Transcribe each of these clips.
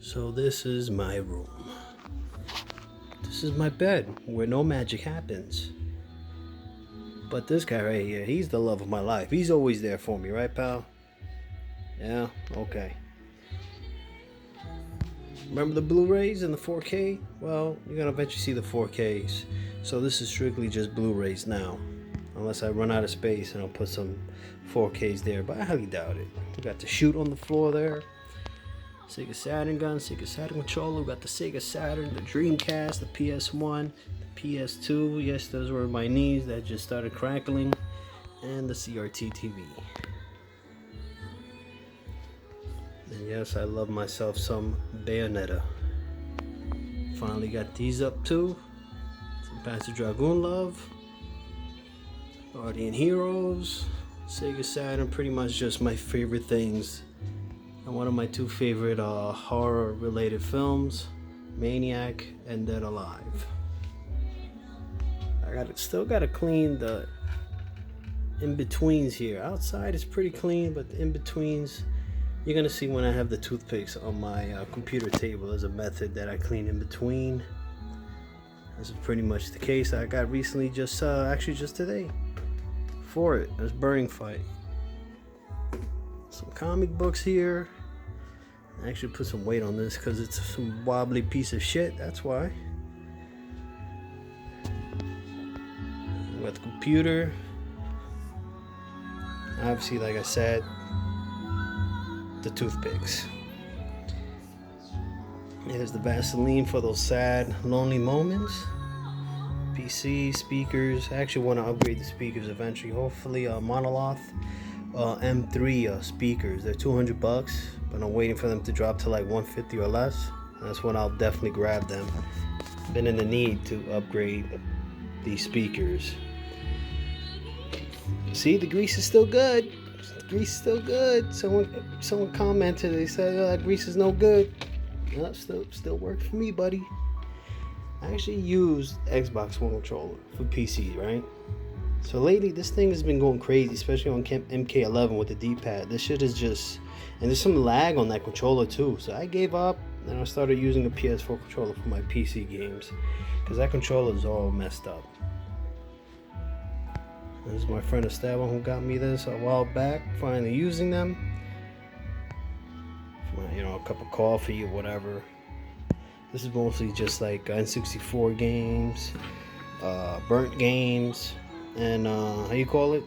So this is my room. This is my bed where no magic happens. But this guy right here, he's the love of my life. He's always there for me, right, pal? Yeah, okay. Remember the Blu-rays and the 4K? Well, you're gonna eventually see the 4Ks. So this is strictly just Blu-rays now. Unless I run out of space and I'll put some 4Ks there, but I highly doubt it. We got the chute on the floor there. Sega Saturn gun, Sega Saturn controller. We got the Sega Saturn, the Dreamcast, the PS1, the PS2. Yes, those were my knees that just started crackling. And the CRT TV. And yes, I love myself some Bayonetta. Finally got these up too. Some Panzer Dragoon love. Arcade Heroes. Sega Saturn, pretty much just my favorite things. And one of my two favorite horror related films, Maniac and Dead Alive. I still gotta clean the in-betweens here. Outside is pretty clean, but the in-betweens, you're gonna see when I have the toothpicks on my computer table. There's a method that I clean in between. This is pretty much the case. I got recently actually just today for it. There's Burning Fight. Some comic books here. I actually put some weight on this because it's some wobbly piece of shit. That's why. We got the computer. Obviously, like I said, the toothpicks. Here's the Vaseline for those sad, lonely moments. PC, speakers. I actually want to upgrade the speakers eventually. Hopefully, Monolith M3 speakers. They're $200, but I'm waiting for them to drop to like $150 or less. That's when I'll definitely grab them. Been in the need to upgrade these speakers. See, the grease is still good. The grease is still good. Someone commented. They said, "Oh, that grease is no good." No, still works for me, buddy. I actually used Xbox One controller for PC, right? So lately, this thing has been going crazy, especially on MK11 with the D-pad. This shit is just, and there's some lag on that controller too. So I gave up and I started using a PS4 controller for my PC games, because that controller is all messed up. This is my friend Esteban who got me this a while back. Finally using them. For my, a cup of coffee or whatever. This is mostly just like N64 games, burnt games, and how you call it?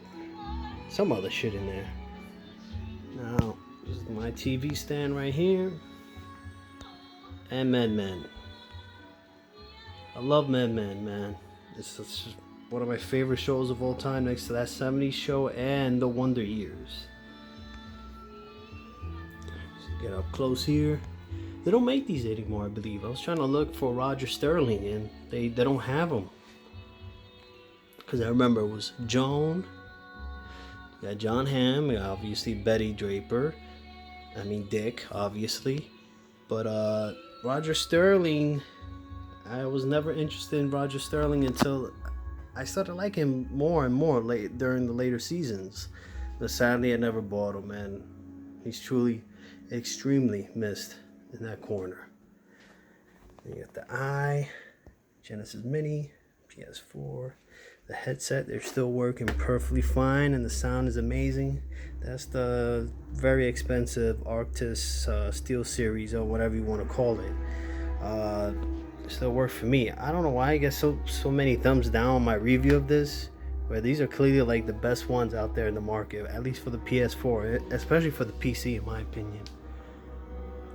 Some other shit in there. Now, this is my TV stand right here. And Mad Men. I love Mad Men, man. It's one of my favorite shows of all time, next to that 70s show and The Wonder Years. Let's get up close here. They don't make these anymore, I believe. I was trying to look for Roger Sterling, and they don't have them. Because I remember it was Joan, you got John Hamm, obviously Betty Draper, Dick, obviously. But Roger Sterling, I was never interested in Roger Sterling until I started liking him more and more during the later seasons. But sadly, I never bought him, and he's truly extremely missed in that corner. And you got the Genesis Mini, PS4, the headset. They're still working perfectly fine, and the sound is amazing. That's the very expensive Arctis Steel Series, or whatever you want to call it. Still works for me. I don't know why I get so many thumbs down on my review of this, where these are clearly like the best ones out there in the market, at least for the PS4, especially for the PC, in my opinion.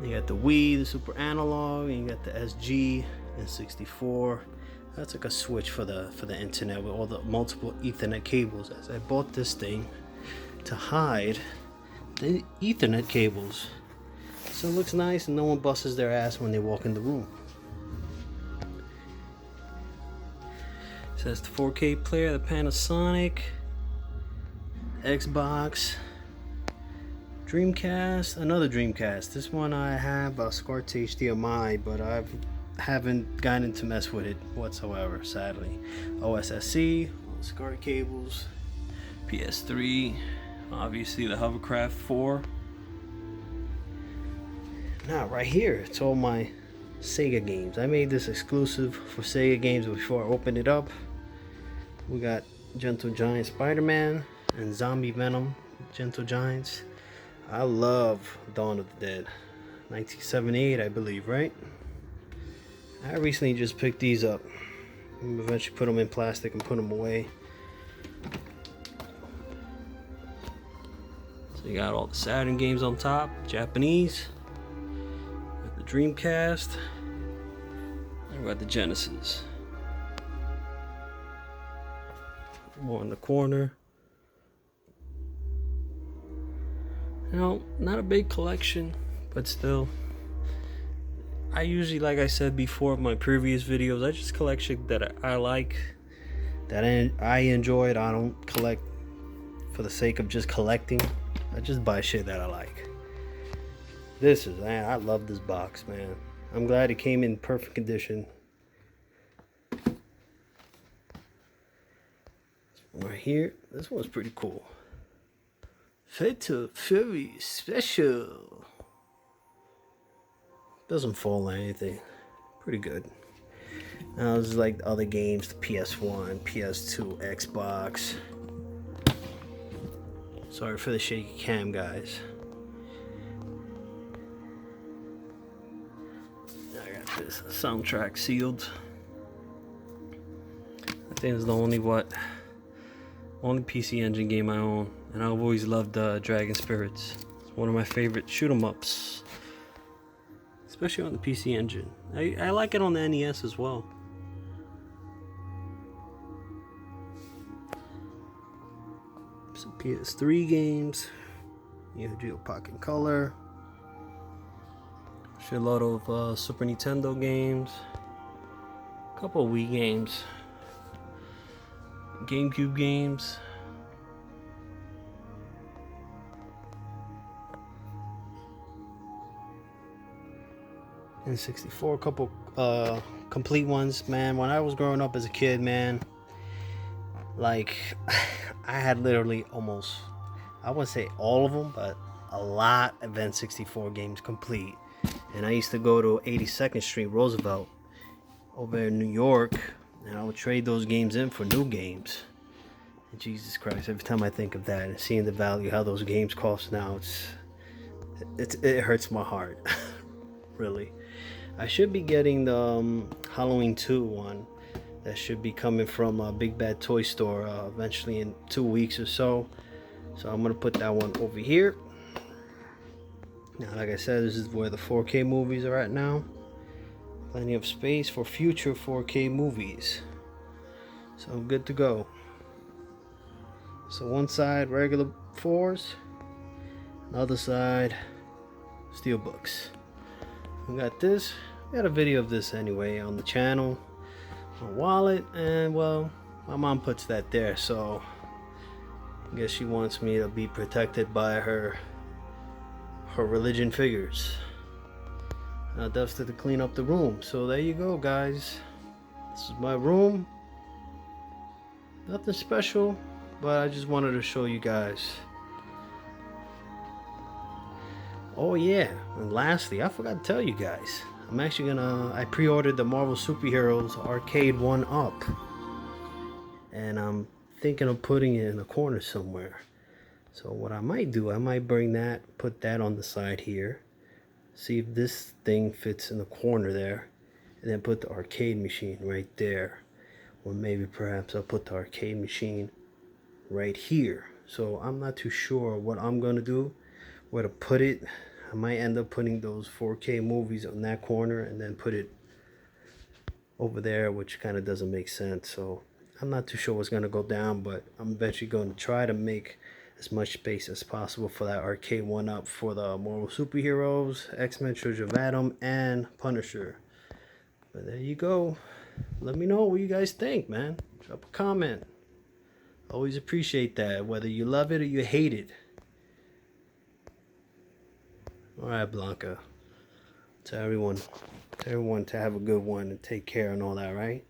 You got the Wii, the Super Analog, and you got the SG and 64. That's like a switch for the internet with all the multiple Ethernet cables. As I bought this thing to hide the Ethernet cables, so it looks nice and no one busts their ass when they walk in the room. So that's the 4K player, the Panasonic, Xbox, Dreamcast, another Dreamcast. This one I have a SCART HDMI, but I haven't gotten to mess with it whatsoever, sadly. OSSC, SCART cables, PS3, obviously the Hovercraft 4. Now right here, it's all my Sega games. I made this exclusive for Sega games before I opened it up. We got Gentle Giant Spider-Man and Zombie Venom Gentle Giants. I love Dawn of the Dead. 1978, I believe, right? I recently just picked these up. I'm eventually put them in plastic and put them away. So you got all the Saturn games on top, Japanese. Got the Dreamcast. And we got the Genesis. More in the corner. You know, not a big collection, but still. I usually, like I said before in my previous videos, I just collect shit that I like, that I enjoyed. I don't collect for the sake of just collecting. I just buy shit that I like. This is, man, I love this box, man. I'm glad it came in perfect condition. Right here, this one's pretty cool. Fatal Fury Special. Doesn't fall or anything. Pretty good. Now this is like the other games, the PS1, PS2, Xbox. Sorry for the shaky cam, guys. I got this soundtrack sealed. I think it's the only PC Engine game I own, and I've always loved Dragon Spirits. It's one of my favorite shoot 'em ups, especially on the PC Engine. I like it on the NES as well. Some PS3 games. You have Geo Pocket Color. A lot of Super Nintendo games. A couple of Wii games. GameCube games. And 64, a couple complete ones, man. When I was growing up as a kid, man, like I had literally almost, I wouldn't say all of them, but a lot of N64 games complete. And I used to go to 82nd Street Roosevelt over in New York, and I would trade those games in for new games. And Jesus Christ, every time I think of that and seeing the value, how those games cost now, it hurts my heart. Really. I should be getting the Halloween 2 one. That should be coming from Big Bad Toy Store eventually in 2 weeks or so. So I'm going to put that one over here. Now, like I said, this is where the 4K movies are at now. Plenty of space for future 4K movies. So I'm good to go. So one side regular 4s, another side steelbooks. We got this. We got a video of this anyway on the channel. My wallet, and well, my mom puts that there, so I guess she wants me to be protected by her religion figures. Now dusted to clean up the room. So there you go, guys. This is my room. Nothing special, but I just wanted to show you guys. Oh yeah, and lastly, I forgot to tell you guys, I'm actually I pre-ordered the Marvel Super Heroes Arcade1up, and I'm thinking of putting it in a corner somewhere. So what I might do, I might bring that, put that on the side here, see if this thing fits in the corner there, and then put the arcade machine right there. Or maybe perhaps I'll put the arcade machine right here. So I'm not too sure what I'm gonna do, where to put it. I might end up putting those 4K movies on that corner and then put it over there, which kind of doesn't make sense. So I'm not too sure what's gonna go down, but I'm eventually going to try to make as much space as possible for that Arcade1up for the Marvel Super Heroes, X-Men Children of Atom, and Punisher. But there you go. Let me know what you guys think, man. Drop a comment. Always appreciate that, whether you love it or you hate it. Alright, Blanca. To everyone to have a good one and take care and all that, right?